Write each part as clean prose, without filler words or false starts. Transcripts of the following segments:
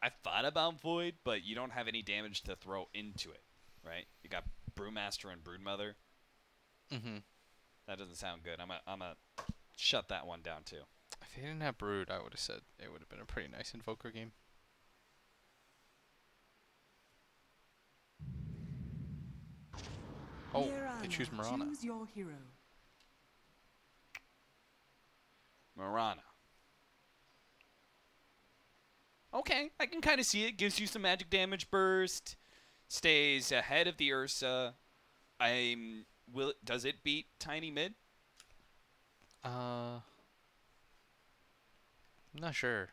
I thought about Void, but you don't have any damage to throw into it, right? You got Brewmaster and Broodmother. Mm-hmm. That doesn't sound good. I'm a shut that one down too. If he didn't have Brood, I would have said it would have been a pretty nice Invoker game. Oh, they choose Mirana. Choose your hero. Mirana. Okay, I can kind of see it. Gives you some magic damage burst. Stays ahead of the Ursa. Does it beat Tiny mid? I'm not sure.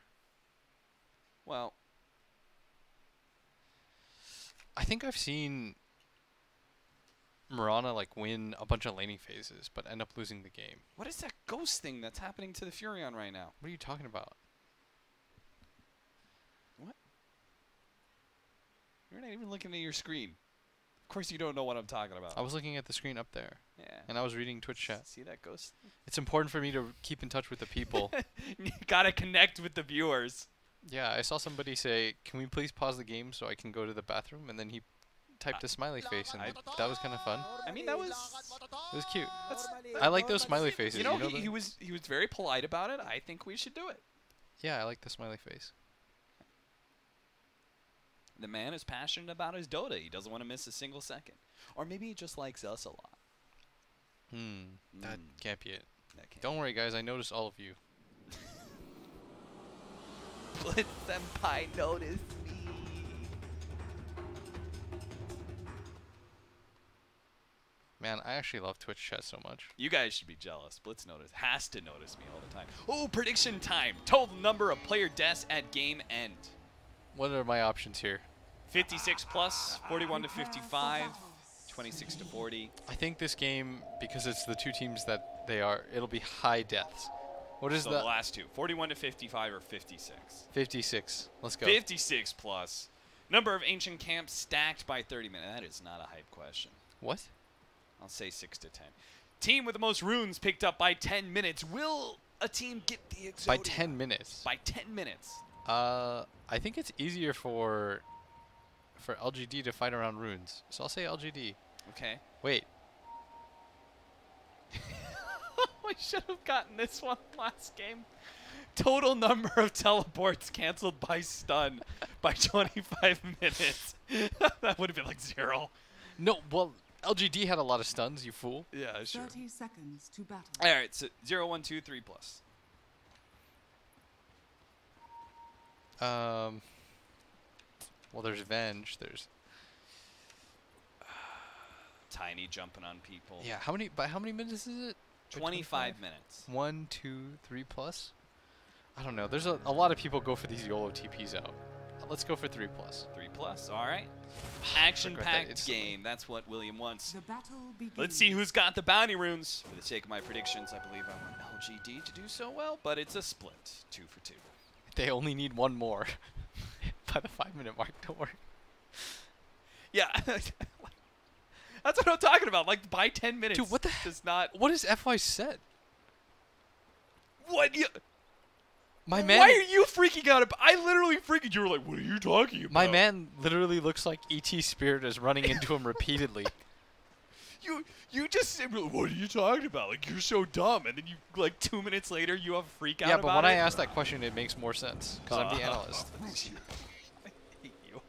Well, I think I've seen Mirana like win a bunch of laning phases, but end up losing the game. what is that ghost thing that's happening to the Furion right now? What are you talking about? What? You're not even looking at your screen. Of course you don't know what I'm talking about. I was looking at the screen up there, Yeah. and I was reading Twitch chat. See that ghost? It's important for me to keep in touch with the people. You gotta connect with the viewers. Yeah, I saw somebody say, "Can we please pause the game so I can go to the bathroom?" And then he typed a smiley face, and that was kind of fun. I mean, that was... It was cute. I like those smiley faces. You know, that? he was very polite about it. I think we should do it. Yeah, I like the smiley face. The man is passionate about his Dota. He doesn't want to miss a single second. Or maybe he just likes us a lot. That can't be it. That can't. Don't worry, guys. I noticed all of you. Blitz Senpai noticed me. Man, I actually love Twitch chat so much. You guys should be jealous. Blitz has to notice me all the time. Oh, prediction time. Total number of player deaths at game end. What are my options here? 56 plus, 41 to 55, 26 to 40. I think this game, because it's the two teams that they are, it'll be high deaths. What is So the the last two, 41 to 55 or 56? 56. Let's go. 56 plus. Number of ancient camps stacked by 30 minutes. That is not a hype question. What? I'll say 6 to 10. Team with the most runes picked up by 10 minutes. Will a team get the Exodium? By 10 minutes. By 10 minutes. I think it's easier for LGD to fight around runes. So I'll say LGD. Okay. Wait. We should have gotten this one last game. Total number of teleports canceled by stun by 25 minutes. That would have been like 0. No, well, LGD had a lot of stuns, you fool. Yeah, sure. 30 seconds to battle. All right, so 0, 1, 2, 3 plus. Well, there's Venge. There's Tiny jumping on people. yeah. By how many minutes is it? 25 minutes. 1, 2, 3 plus. I don't know. There's a lot of people go for these YOLO TPs out. Let's go for 3 plus. 3 plus. All right. Regret that Action-packed instantly. game. That's what William wants. The battle begins. Let's see who's got the bounty runes. For the sake of my predictions, I believe I want LGD to do so well, but it's a split. 2 for 2. They only need one more by the 5-minute mark. Don't worry. Yeah. That's what I'm talking about. Like, by 10 minutes. Dude, what the does not... What is FY said? What? My man. Why are you freaking out? I literally freaking... You were like, what are you talking about? My man literally looks like ET Spirit is running into him repeatedly. You just said, what are you talking about? Like, you're so dumb. And then you, like, 2 minutes later, you have a freak out Yeah, about but when it. I ask that question, it makes more sense because I'm the analyst. I hate you.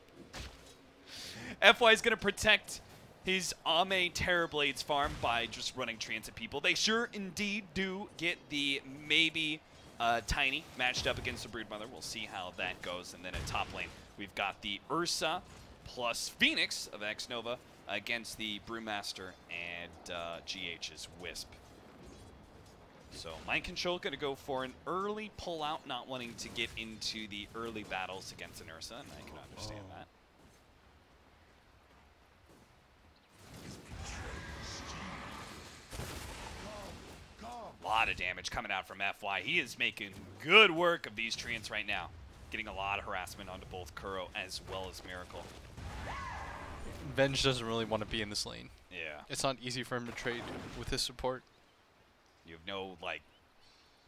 FY is going to protect his Ame Terrorblades farm by just running transit people. They sure indeed do get the maybe Tiny matched up against the Broodmother. We'll see how that goes. And then at top lane, we've got the Ursa plus Phoenix of X-Nova against the Brewmaster and GH's Wisp. So Mind Control going to go for an early pull-out, not wanting to get into the early battles against an Ursa, and I can understand that. A lot of damage coming out from FY. He is making good work of these treants right now. Getting a lot of harassment onto both Kuro as well as Miracle. Venge doesn't really want to be in this lane. Yeah. It's not easy for him to trade with his support. You have no, like,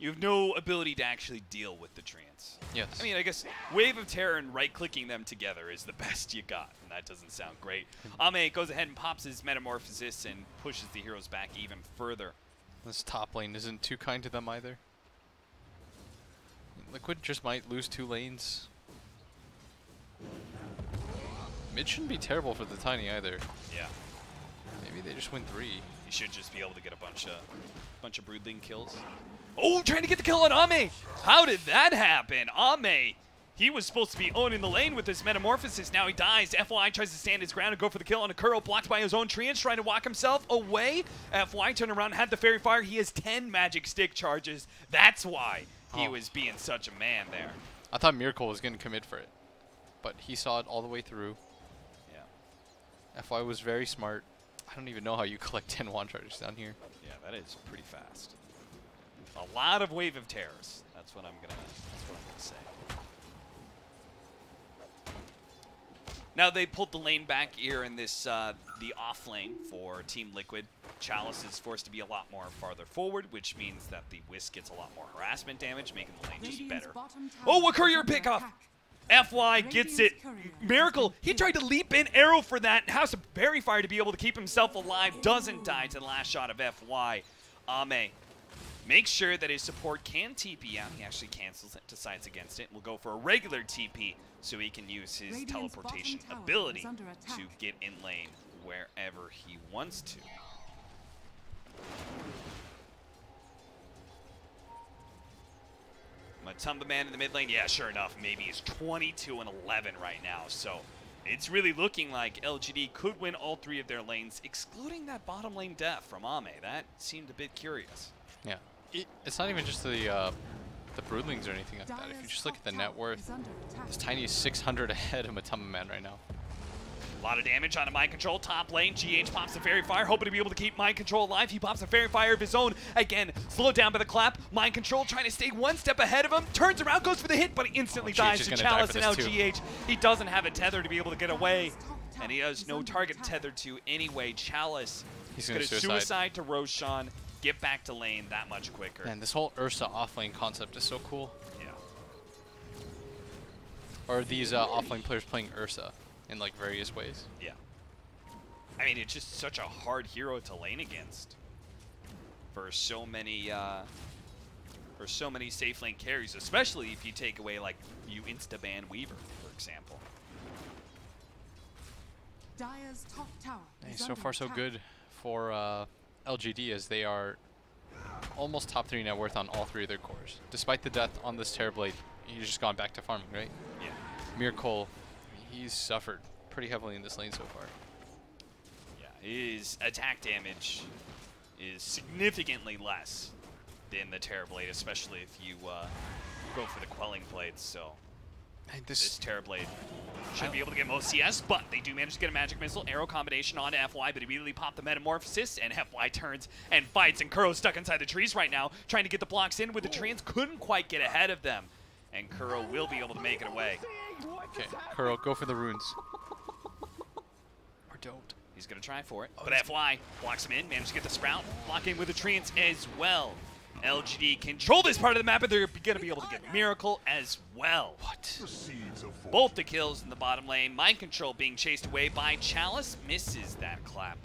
you have no ability to actually deal with the trance. Yes. I mean, I guess Wave of Terror and right-clicking them together is the best you got, and that doesn't sound great. Ame goes ahead and pops his Metamorphosis and pushes the heroes back even further. This top lane isn't too kind to them either. Liquid just might lose 2 lanes. Mid shouldn't be terrible for the Tiny either. Yeah. Maybe they just win 3. You should just be able to get a bunch of Broodling kills. Oh, trying to get the kill on Ame! How did that happen? Ame, he was supposed to be owning the lane with this Metamorphosis. Now he dies. FY tries to stand his ground and go for the kill on a Kuro, blocked by his own Treants, trying to walk himself away. FY turned around and had the Fairy Fire. He has 10 Magic Stick charges. That's why he was being such a man there. I thought Miracle was going to commit for it, but he saw it all the way through. Yeah. FY was very smart. I don't even know how you collect 10 wand charges down here. Yeah, that is pretty fast. A lot of Wave of Terrors. That's what I'm gonna say. Now they pulled the lane back here in this the off lane for Team Liquid. Chalice is forced to be a lot more farther forward, which means that the Wisp gets a lot more harassment damage, making the lane just better. Oh, a courier pickoff! FY gets it. Miracle, he tried to leap in arrow for that. Has a Fairy Fire to be able to keep himself alive. Doesn't die to the last shot of FY. Ame makes sure that his support can TP out. He actually cancels it, decides against it. We'll go for a regular TP so he can use his teleportation ability to get in lane wherever he wants to. Matumba Man in the mid lane, yeah, sure enough, maybe he's 22 and 11 right now. So it's really looking like LGD could win all 3 of their lanes, excluding that bottom lane death from Ame. That seemed a bit curious. Yeah, it's not even just the Broodlings or anything like that. If you just look at the net worth, this Tiny is 600 ahead of Matumba Man right now. A lot of damage on a Mind Control top lane. GH pops the Fairy Fire, hoping to be able to keep Mind Control alive. He pops a Fairy Fire of his own. Again, slowed down by the clap. Mind Control trying to stay one step ahead of him. Turns around, goes for the hit, but he instantly dies to Chalice. And now GH, he doesn't have a tether to be able to get away. And he has no target tethered to anyway. Chalice is going to suicide to Roshan. Get back to lane that much quicker. And this whole Ursa offlane concept is so cool. Yeah. Or these offlane players playing Ursa in like various ways. Yeah. I mean, it's just such a hard hero to lane against for so many safe lane carries, especially if you take away like you insta-ban Weaver, for example. Dire's top tower Hey, so far so good for LGD, as they are almost top 3 net worth on all 3 of their cores. Despite the death on this Terrorblade, he's just gone back to farming, right? Yeah. Miracle, he's suffered pretty heavily in this lane so far. Yeah, his attack damage is significantly less than the Terrorblade, especially if you go for the Quelling Blades. So this Terrorblade should be able to get most CS, but they do manage to get a Magic Missile arrow combination on FY, but immediately pop the Metamorphosis, and FY turns and fights, and Kuro's stuck inside the trees right now, trying to get the blocks in with the Treants, couldn't quite get ahead of them, and Kuro will be able to make it away. Okay, Kuro, go for the runes. Or don't. He's going to try for it, but FY blocks him in, managed to get the Sprout, block in with the Treants as well. LGD control this part of the map, but they're going to be able to get Miracle as well. What? Both the kills in the bottom lane. Mind Control being chased away by Chalice. Misses that clap.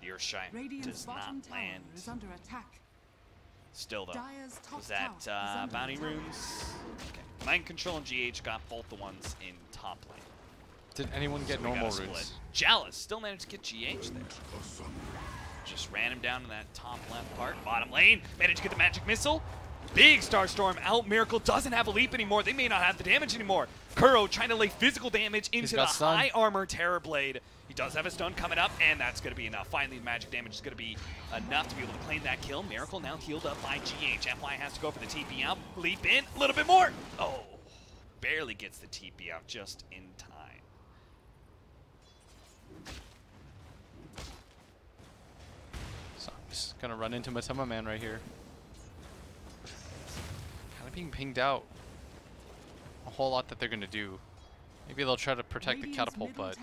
The Earthshine does not land. Still though, was that bounty runes? Okay. Mind Control and GH got both the ones in top lane. Did anyone get normal runes? Chalice still managed to get GH there. Just ran him down in that top left part. Bottom lane, managed to get the Magic Missile. Big Starstorm out. Miracle doesn't have a leap anymore. They may not have the damage anymore. Kuro trying to lay physical damage into the high armor Terrorblade. He does have a stun coming up, and that's going to be enough. Finally, the magic damage is going to be enough to be able to claim that kill. Miracle now healed up by GH. FY has to go for the TP out. Leap in, a little bit more. Oh, barely gets the TP out just in time. Just gonna run into Matumba Man right here. Kind of being pinged out. A whole lot that they're gonna do. Maybe they'll try to protect the catapult, but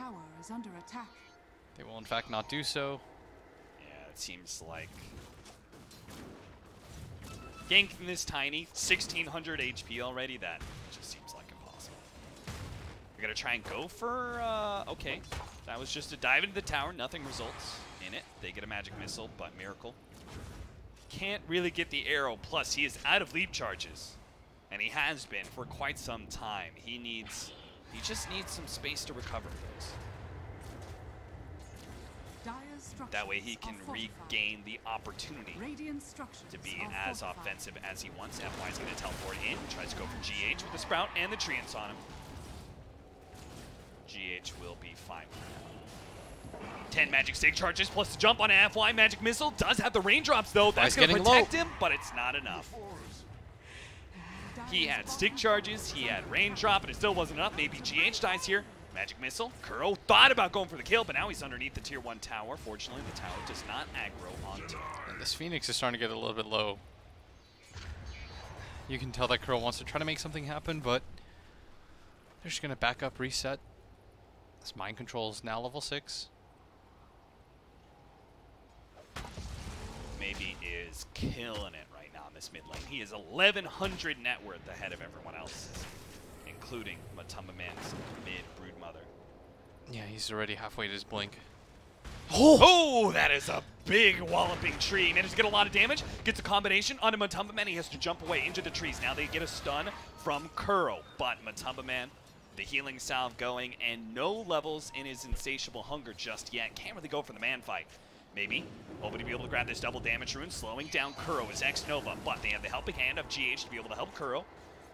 they will in fact not do so. Yeah, it seems like Ganking this tiny, 1600 HP already, that just seems like impossible. We're going to try and go for, okay. That was just a dive into the tower, nothing results in it. They get a magic missile, but Miracle can't really get the arrow, plus he is out of leap charges. And he has been for quite some time. He just needs some space to recover those. That way he can regain the opportunity to be as offensive as he wants. FY is going to teleport in, tries to go for GH with the Sprout and the Treants on him. GH will be fine. 10 magic stick charges plus the jump on FY. Magic missile does have the raindrops though. That's going to protect him, but it's not enough. He had stick charges, he had raindrop, and it still wasn't enough. Maybe GH dies here. Magic missile. Kuro thought about going for the kill, but now he's underneath the tier 1 tower. Fortunately, the tower does not aggro onto him. And this Phoenix is starting to get a little bit low. You can tell that Kuro wants to try to make something happen, but they're just going to back up, reset. This mind control is now level 6. Maybe is killing it right now in this mid lane. He is 1100 net worth ahead of everyone else, including Matumba Man's mid brood mother. Yeah, he's already halfway to his blink. Oh, that is a big walloping tree. Manages to get a lot of damage. Gets a combination onto Matumba Man. He has to jump away into the trees. Now they get a stun from Kuro, but Matumba Man, the healing salve going, and no levels in his insatiable hunger just yet. Can't really go for the man fight. Maybe hoping to be able to grab this double damage rune, slowing down Kuro as X-Nova, but they have the helping hand of GH to be able to help Kuro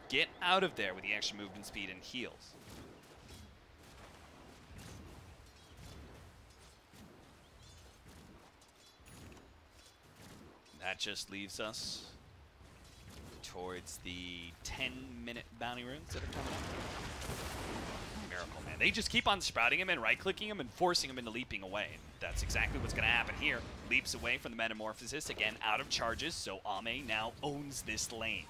get out of there with the extra movement speed and heals. That just leaves us towards the 10-minute bounty runes that are coming up. Miracle Man. They just keep on sprouting him and right-clicking him and forcing him into leaping away. And that's exactly what's going to happen here. Leaps away from the Metamorphosis, again out of charges, so Ame now owns this lane.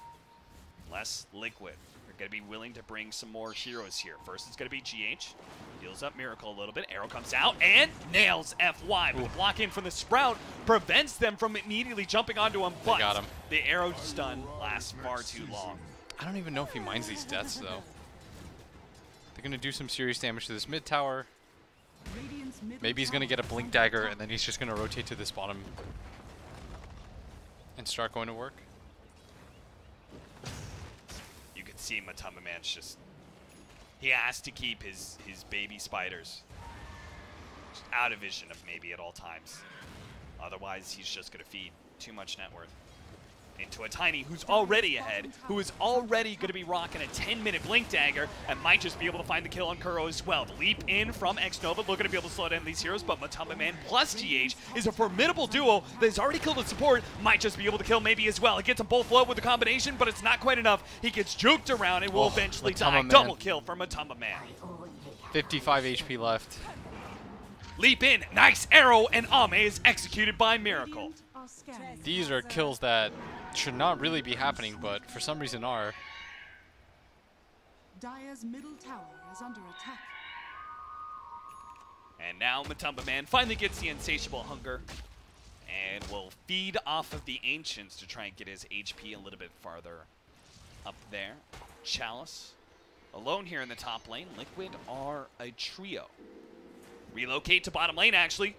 Less Liquid. They're going to be willing to bring some more heroes here. First it's going to be GH. Heals up Miracle a little bit. Arrow comes out and nails FY. But the block in from the Sprout prevents them from immediately jumping onto him. But got him. The arrow stun lasts far too long. I don't even know if he minds these deaths, though. They're going to do some serious damage to this mid tower. Maybe he's going to get a Blink Dagger, and then he's just going to rotate to this bottom and start going to work. You can see Matumba Man's just... He has to keep his baby spiders just out of vision of maybe at all times. Otherwise, he's just going to feed too much net worth into a Tiny who's already ahead, who is already going to be rocking a 10-minute Blink Dagger and might just be able to find the kill on Kuro as well. The leap in from X-Nova, looking to be able to slow down these heroes, but Matumba Man plus GH is a formidable duo that has already killed a support, might just be able to kill maybe as well. It gets them both low with the combination, but it's not quite enough. He gets juked around and will eventually die. Man. Double kill for Matumba Man. 55 HP left. Leap in, nice arrow, and Ame is executed by Miracle. These are kills that should not really be happening, but for some reason are. Dire's middle tower is under attack. And now Matumba Man finally gets the insatiable hunger and will feed off of the Ancients to try and get his HP a little bit farther up there. Chalice alone here in the top lane. Liquid are a trio. Relocate to bottom lane, actually.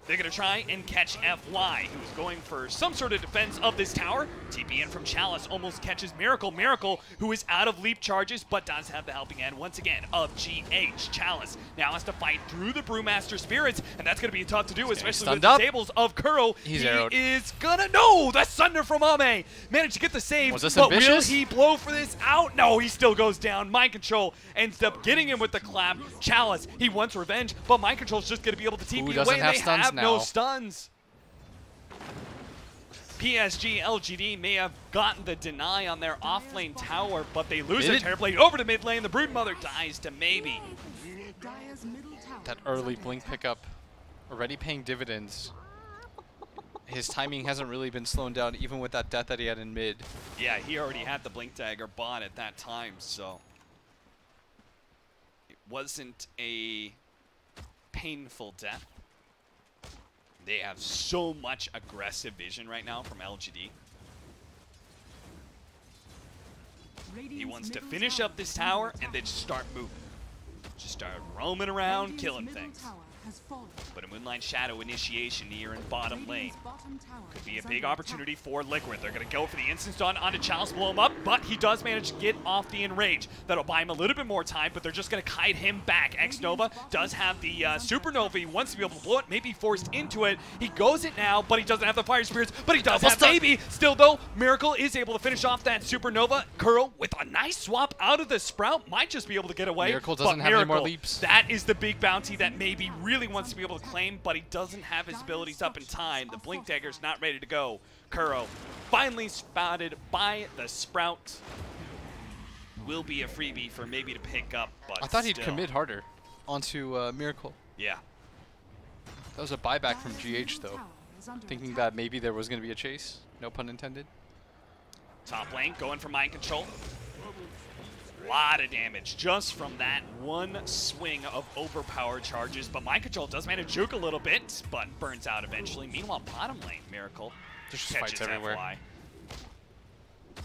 They're going to try and catch FY, who's going for some sort of defense of this tower. TP in from Chalice almost catches Miracle. Miracle, who is out of leap charges, but does have the helping hand once again of GH. Chalice now has to fight through the Brewmaster Spirits, and that's going to be tough to do, especially with the disables of Kuro. He's he arrowed. is going to... No! That's Thunder from Ame. Managed to get the save, Was this but ambitious? will he blow for this out? No, he still goes down. Mind Control ends up getting him with the clap. Chalice, he wants revenge, but Mind Control's just going to be able to TP doesn't away. have They stuns have now. no stuns. PSG.LGD may have gotten the deny on their off-lane tower, but they lose their Terrorblade over to mid lane. The Broodmother dies to maybe. Dire's middle tower That is early under blink attack. pickup already paying dividends. His timing hasn't really been slowed down, even with that death that he had in mid. Yeah, he already had the Blink Dagger bought at that time, so it wasn't a painful death. They have so much aggressive vision right now from LGD. He wants to finish up this tower and then just start moving. Just start roaming around, killing things. But a Moonlight Shadow initiation here in bottom lane could be a big opportunity for Liquid. They're going to go for the instant stun onto Chalice, blow him up, but he does manage to get off the enrage. That'll buy him a little bit more time, but they're just going to kite him back. X-Nova does have the Supernova. He wants to be able to blow it, maybe forced into it. He goes it now, but he doesn't have the Fire Spirits, but he does have maybe. Still, though, Miracle is able to finish off that Supernova. Curl with a nice swap out of the Sprout. Might just be able to get away. Miracle doesn't have any more leaps. That is the big bounty that maybe really wants to be able to claim, but he doesn't have his abilities up in time. The Blink Dagger's not ready to go. Kuro finally spotted by the Sprout. Will be a freebie for maybe to pick up, but I thought he'd commit harder onto Miracle. Yeah. That was a buyback from GH, though. Thinking that maybe there was going to be a chase. No pun intended. Top lane going for mind control. Lot of damage just from that one swing of overpower charges, but mind control does manage to juke a little bit, but burns out eventually. Meanwhile, bottom lane, Miracle There's just fights everywhere. FY.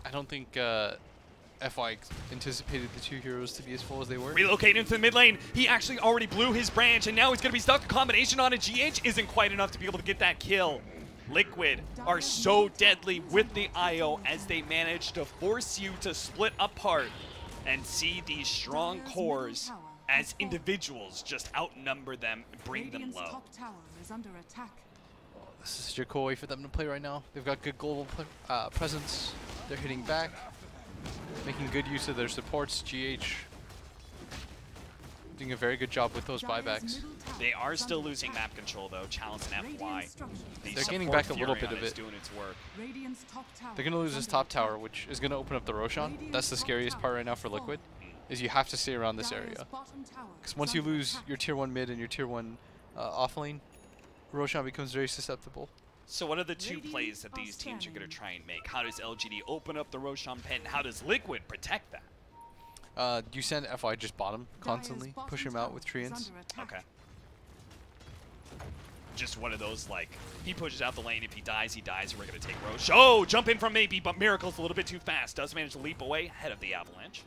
I don't think FY anticipated the two heroes to be as full as they were. Relocating into the mid lane, he actually already blew his branch, and now he's going to be stuck. A combination on a GH isn't quite enough to be able to get that kill. Liquid are so deadly with the IO as they manage to force you to split apart and see these strong cores as individuals just outnumber them and bring them low. This is such a cool way for them to play right now. They've got good global presence. They're hitting back, making good use of their supports. GH doing a very good job with those buybacks. They are still losing map control though, Chalice and FY. They're gaining back a little bit of it. Doing its work. They're going to lose this top tower, which is going to open up the Roshan. That's the scariest part right now for Liquid, is you have to stay around this area. Because once you lose your tier 1 mid and your tier 1 off lane, Roshan becomes very susceptible. So what are the two plays that these teams are going to try and make? How does LGD open up the Roshan pit, and how does Liquid protect that? You send FY just bottom constantly, push him out with treants. Okay. Just one of those, like, he pushes out the lane, if he dies, and we're going to take Roche. Oh, jump in from maybe, but Miracle's a little bit too fast. Does manage to leap away ahead of the Avalanche.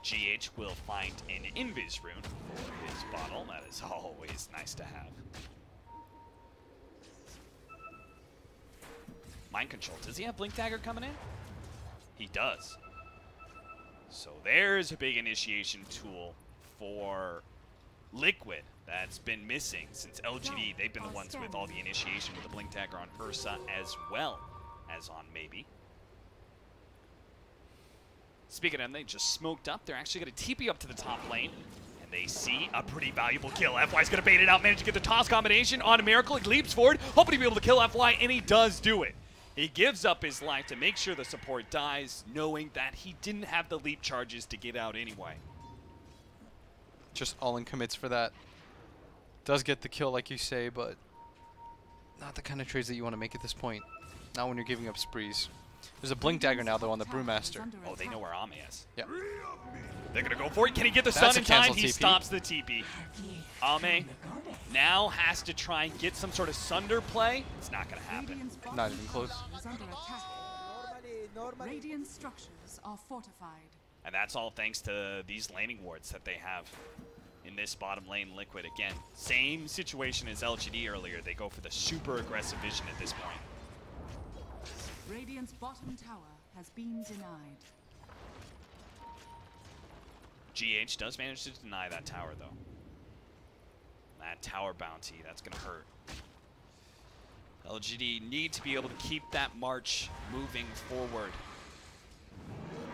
GH will find an Invis rune for his bottle. That is always nice to have. Mind control. Does he have Blink Dagger coming in? He does. So there's a big initiation tool for Liquid that's been missing since LGD. They've been the ones with all the initiation with the Blink Dagger on Ursa as well as on Maybe. Speaking of them, they just smoked up. They're actually going to TP up to the top lane. And they see a pretty valuable kill. FY's going to bait it out, manage to get the toss combination on a Miracle. He leaps forward, hoping to be able to kill FY, and he does do it. He gives up his life to make sure the support dies, knowing that he didn't have the leap charges to get out anyway. Just all-in commits for that. Does get the kill, like you say, but not the kind of trades that you want to make at this point. Not when you're giving up sprees. There's a Blink Dagger now, though, on the Brewmaster. Oh, they know where Ame is. Yeah. They're going to go for it. Can he get the stun in time? He stops the TP. Ame now has to try and get some sort of Sunder play. It's not going to happen. Not even close. Radiant structures are fortified. And that's all thanks to these laning wards that they have in this bottom lane. Liquid, again, same situation as LGD earlier. They go for the super aggressive vision at this point. Radiant's bottom tower has been denied. GH does manage to deny that tower, though. That tower bounty, that's going to hurt. LGD need to be able to keep that march moving forward.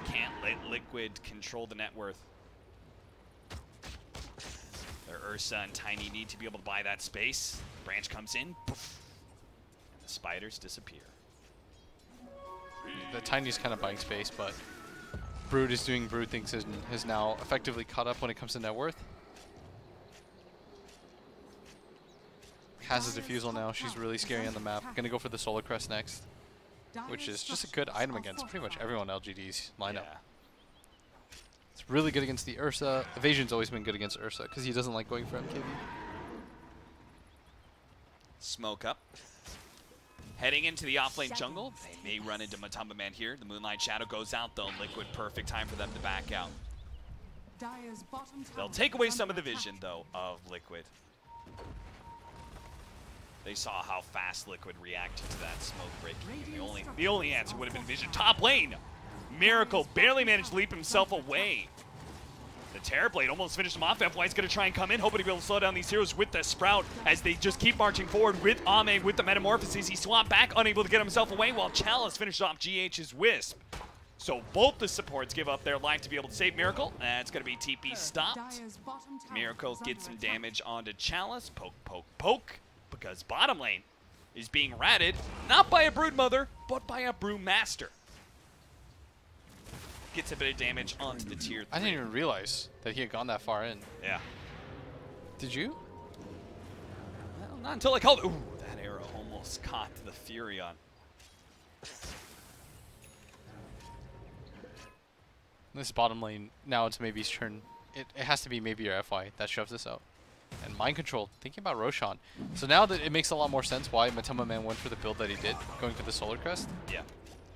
Can't let Liquid control the net worth. Their Ursa and Tiny need to be able to buy that space. Branch comes in, poof, and the spiders disappear. The Tiny's kind of buying space, but Brood is doing Brood things and has now effectively caught up when it comes to net worth. Has a defusal now. She's really scary on the map. Gonna go for the Solar Crest next, which is just a good item against pretty much everyone in LGD's lineup. Yeah. It's really good against the Ursa. Evasion's always been good against Ursa because he doesn't like going for MKB. Smoke up. Heading into the off-lane jungle, they may run into Matumba Man here. The Moonlight Shadow goes out, though. Liquid, perfect time for them to back out. They'll take away some of the vision, though, of Liquid. They saw how fast Liquid reacted to that smoke breaking. The only answer would have been vision. Top lane! Miracle barely managed to leap himself away. The Terrorblade almost finished him off. FY's going to try and come in, hoping to be able to slow down these heroes with the Sprout as they just keep marching forward with Ame with the Metamorphosis. He swapped back, unable to get himself away, while Chalice finished off GH's Wisp. So both the supports give up their life to be able to save Miracle. It's going to be TP stopped. Miracle gets some damage onto Chalice. Poke, poke, poke. Because bottom lane is being ratted, not by a Broodmother, but by a Brewmaster. Gets a bit of damage onto the tier 3. I didn't even realize that he had gone that far in. Yeah. Did you? Well, not until I called. Ooh, that arrow almost caught the Furion. This bottom lane, now it's Maybe's turn. It has to be maybe your FY that shoves this out. And Mind Control, thinking about Roshan. So now that it makes a lot more sense why Matumba Man went for the build that he did, going for the Solar Crest. Yeah.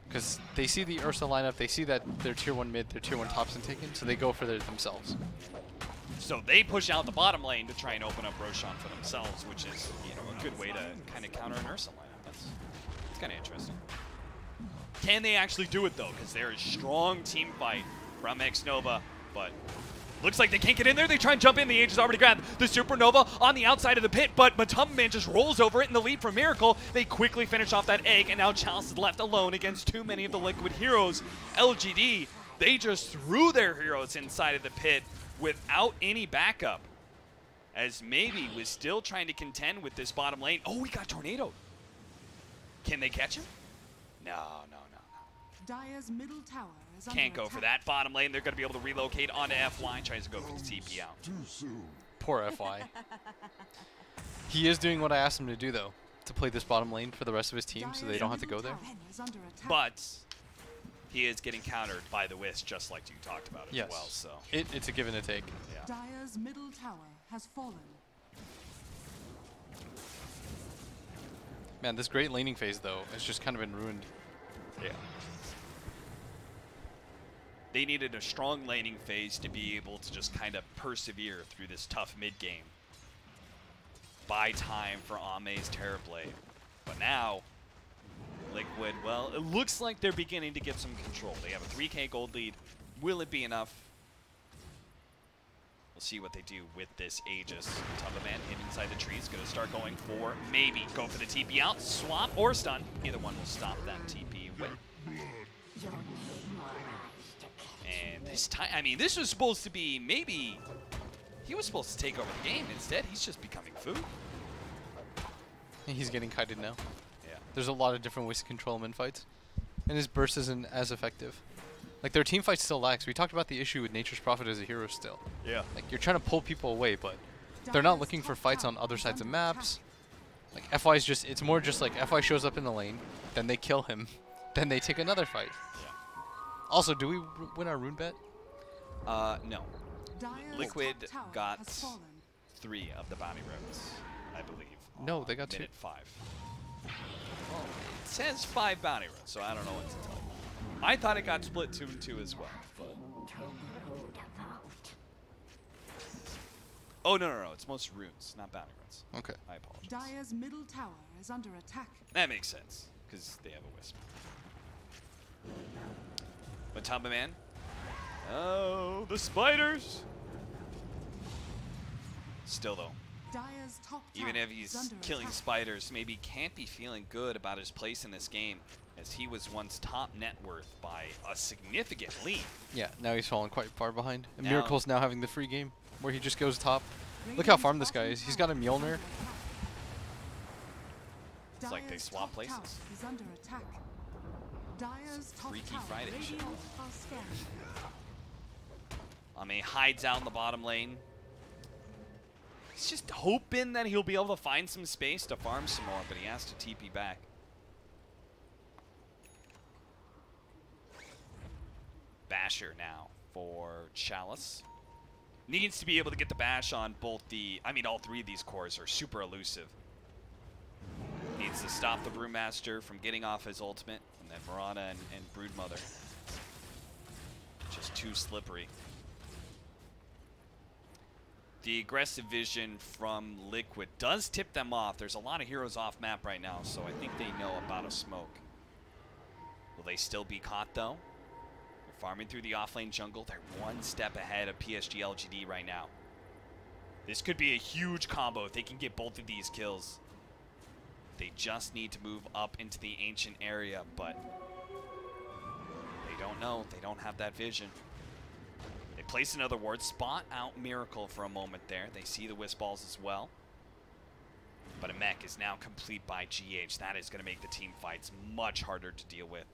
Because they see the Ursa lineup, they see that their tier 1 mid, their tier 1 top's been taken, so they go for it themselves. So they push out the bottom lane to try and open up Roshan for themselves, which is, you know, a good way to kind of counter an Ursa lineup. That's kind of interesting. Can they actually do it, though? Because there is strong team fight from X-Nova, but looks like they can't get in there. They try and jump in. The Age is already grabbed the Supernova on the outside of the pit, but Matumba Man just rolls over it in the lead for Miracle. They quickly finish off that egg, and now Chalice is left alone against too many of the Liquid heroes. LGD, they just threw their heroes inside of the pit without any backup, as Maybe was still trying to contend with this bottom lane. Oh, he got tornadoed. Can they catch him? No, no, no, no. Dire's middle tower is Can't go under for attack. that. Bottom lane, they're going to be able to relocate onto FY. Tries to go for the TP out. Poor FY. He is doing what I asked him to do, though, to play this bottom lane for the rest of his team so they don't have to go there. But he is getting countered by the Wisp, just like you talked about as well. So It's a give and a take. Yeah. Dire's middle tower has fallen. Man, this great laning phase, though, has just kind of been ruined. Yeah. They needed a strong laning phase to be able to just kind of persevere through this tough mid game. Buy time for Ame's Terrorblade. But now, Liquid, well, it looks like they're beginning to get some control. They have a 3K gold lead. Will it be enough? We'll see what they do with this Aegis. Matumba Man hid inside the trees. Going to start going for maybe go for the TP out, swap, or stun. Either one will stop that TP win. And this time, I mean, this was supposed to be maybe he was supposed to take over the game. Instead, he's just becoming food. He's getting kited now. Yeah. There's a lot of different ways to control him in fights. And his burst isn't as effective. Like, their team fight still lacks. We talked about the issue with Nature's Prophet as a hero still. Yeah. Like, you're trying to pull people away, but they're not looking for fights on other sides of maps. Like, FY's just, it's more just like FY shows up in the lane, then they kill him, then they take another fight. Yeah. Also, do we win our rune bet? No. Dire's Liquid top tower got has fallen. 3 of the bounty runes, I believe. No, they got 2. Minute 5. Well, it says 5 bounty runes, so I don't know what to tell you. I thought it got split 2 and 2 as well. But oh, no, no, no. It's most runes, not bounty runes. Okay. I apologize. Dire's middle tower is under attack. That makes sense, because they have a Wisp. Matumba Man. Oh, the spiders! Still, though, Dire's top even tower if is he's under killing attack. spiders, maybe can't be feeling good about his place in this game, as he was once top net worth by a significant lead. Yeah, now he's fallen quite far behind. And Now- Miracle's now having the free game, where he just goes top. Look how farmed this guy is. He's got a Mjolnir. It's like they Dire's swap top places. tower is under attack. Dire's top Freaky tower Friday shit. radiant are scanning. He hides out in the bottom lane. He's just hoping that he'll be able to find some space to farm some more, but he has to TP back. Basher now for Chalice. Needs to be able to get the bash on both the, I mean, all 3 of these cores are super elusive. Needs to stop the Brewmaster from getting off his ultimate, and then Mirana and Broodmother. Just too slippery. The aggressive vision from Liquid does tip them off. There's a lot of heroes off map right now, so I think they know about a smoke. Will they still be caught, though? They're farming through the offlane jungle. They're one step ahead of PSG.LGD right now. This could be a huge combo if they can get both of these kills. They just need to move up into the ancient area, but they don't know. They don't have that vision. They place another ward, spot out Miracle for a moment there. They see the Wisp Balls as well. But a mech is now complete by GH. That is going to make the team fights much harder to deal with.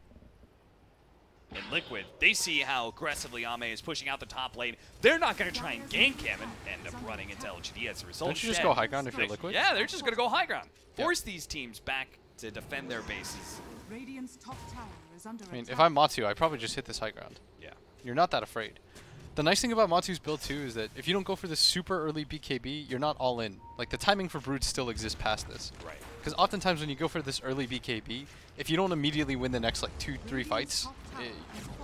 In Liquid, they see how aggressively Ame is pushing out the top lane. They're not going to try and gank him and end up running into LGD as a result. Don't you just go high ground if you're Liquid? Yeah, they're just going to go high ground. Force these teams back to defend their bases. Radiant's top tower is under I mean, attack. if I'm Matsu, I probably just hit this high ground. Yeah. You're not that afraid. The nice thing about Matsu's build, too, is that if you don't go for this super early BKB, you're not all in. Like, the timing for Brutes still exists past this. Right. Because oftentimes when you go for this early BKB, if you don't immediately win the next, like, 2-3 fights,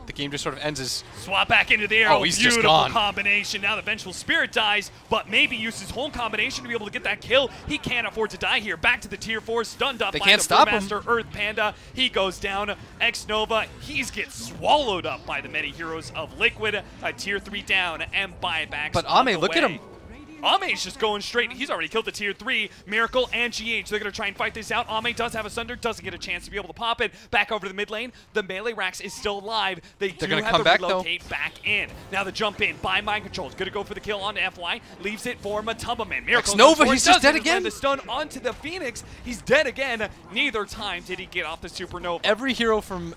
the game just sort of ends as... Swap back into the arrow. Oh, he's Beautiful just gone. combination. Now the Vengeful Spirit dies, but maybe uses his whole combination to be able to get that kill. He can't afford to die here. Back to the tier 4, stunned up They by can't the stop him. Brewmaster, Earth Panda. He goes down. X-Nova, he's gets swallowed up by the many heroes of Liquid. A tier 3 down and buybacks. But on Ame, the look at way. him. Ame's just going straight. He's already killed the tier 3. Miracle and GH. They're going to try and fight this out. Ame does have a Sunder. Doesn't get a chance to be able to pop it. Back over to the mid lane. The melee Rax is still alive. They're gonna have come to back, relocate back in. Now the jump in by Mind Control. Is going to go for the kill on FY. Leaves it for Matumba Man. Miracle X-Nova, he's just dead again. The stun onto the Phoenix. He's dead again. Neither time did he get off the Supernova. Every hero from...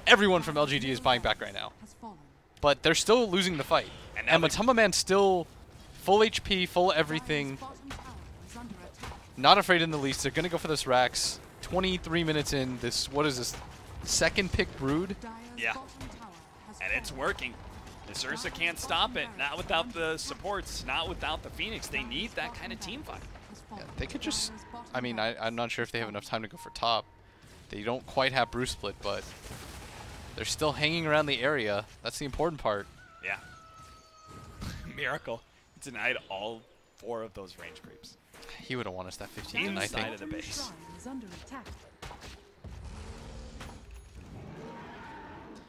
Everyone from LGD is buying back right now. Has fallen. But they're still losing the fight. And And now Matumba Man's still full HP, full everything. Bottom tower is under attack. Not afraid in the least. They're going to go for this Rax. 23 minutes in. This, what is this? Second pick Brood? Dire's Yeah. bottom tower has And it's fallen. working. This Ursa can't stop it. Not without the supports. Not without the Phoenix. They need that kind of team fight. Has fallen. They could just... Dire's bottom I mean, tower I'm not sure if they have enough time to go for top. They don't quite have Bruce Split, but they're still hanging around the area. That's the important part. Yeah. Miracle denied all 4 of those range creeps. He would have won us that 15, I Inside think. of the base. shrine is under attack.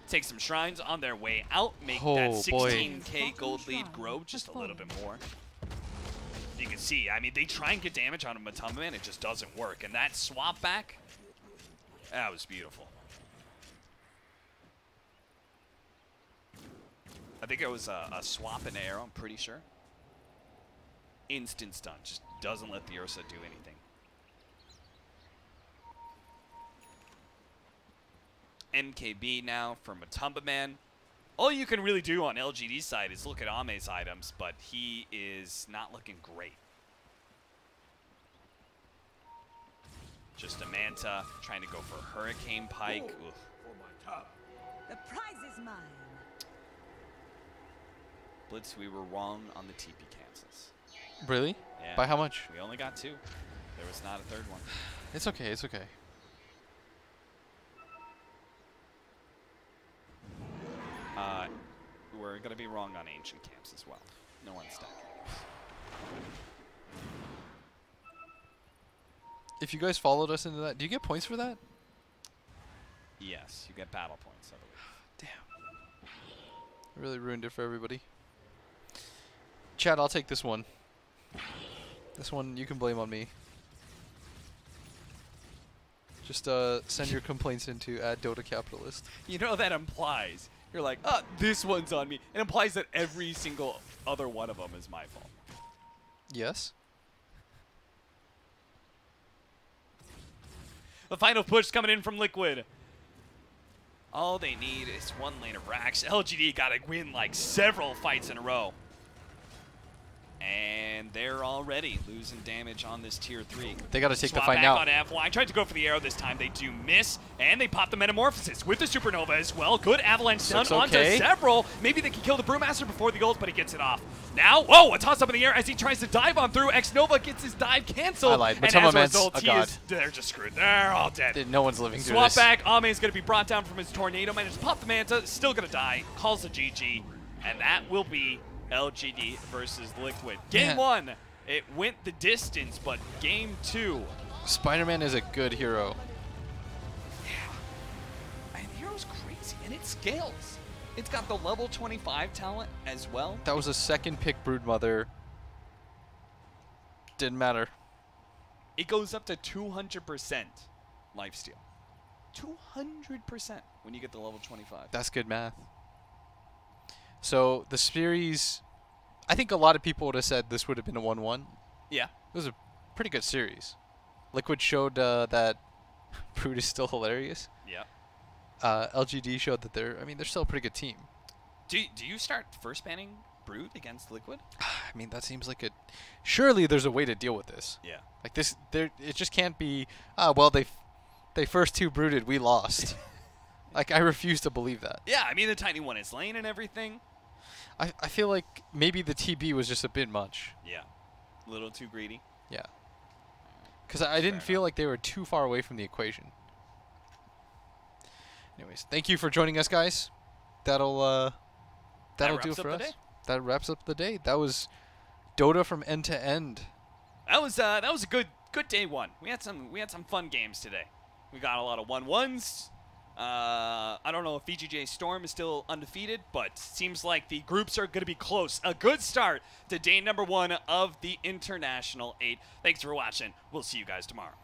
Take some shrines on their way out. Make Oh, that boy. 16k gold lead grow just a little bit more. You can see, I mean, they try and get damage on a Matumba Man. It just doesn't work. And that swap back, that was beautiful. I think it was a swap and arrow, I'm pretty sure. Instant stun, just doesn't let the Ursa do anything. MKB now for Matumba Man. All you can really do on LGD's side is look at Ame's items, but he is not looking great. Just a Manta trying to go for Hurricane Pike. Oof. The prize is mine. Blitz, we were wrong on the TP cancels. Really? Yeah. By how much? We only got 2. There was not a third one. It's okay, it's okay. We're going to be wrong on ancient camps as well. No one's stuck. If you guys followed us into that, do you get points for that? Yes, you get battle points, I believe. Damn. Really ruined it for everybody. Chad, I'll take this one. This one you can blame on me. Just send your complaints into @DotaCapitalist. You know that implies, you're like, this one's on me. It implies that every single other one of them is my fault. Yes. The final push coming in from Liquid. All they need is one lane of Rax. LGD got to win like several fights in a row. And they're already losing damage on this tier 3. They got to take the Swap fight back now. on FY. Tried to go for the arrow this time. They do miss, and they pop the Metamorphosis with the Supernova as well. Good Avalanche stun onto several. Maybe they can kill the Brewmaster before the ult, but he gets it off. Now, whoa, a toss up in the air as he tries to dive on through. X-Nova gets his dive canceled. I lied. And as a result, a god. they're just screwed. They're all dead. No one's living through Swap this. back. Ame is going to be brought down from his Tornado. Manages to pop the Manta. Still going to die. Calls a GG. And that will be LGD versus Liquid. Game 1, it went the distance, but game 2. Spider-Man is a good hero. Yeah. And the hero's crazy, and it scales. It's got the level 25 talent as well. That was a second pick Broodmother. Didn't matter. It goes up to 200% lifesteal. 200% when you get the level 25. That's good math. So the series, I think a lot of people would have said this would have been a 1-1. Yeah. It was a pretty good series. Liquid showed that Brood is still hilarious. Yeah. LGD showed that they're still a pretty good team. Do you start first banning Brood against Liquid? I mean, that seems like surely there's a way to deal with this. Yeah. Like this, it just can't be, well, they first 2 brooded, we lost. Like, I refuse to believe that. Yeah, I mean, the tiny one is lane and everything. I feel like maybe the TB was just a bit much. Yeah. A little too greedy. Yeah. Because I didn't feel like they were too far away from the equation. Anyways, thank you for joining us, guys. That'll do it for us. That wraps up the day. That was Dota from end to end. That was a good day 1. We had some fun games today. We got a lot of 1-1s. I don't know if VGJ Storm is still undefeated, but seems like the groups are going to be close. A good start to day number 1 of the International 8. Thanks for watching. We'll see you guys tomorrow.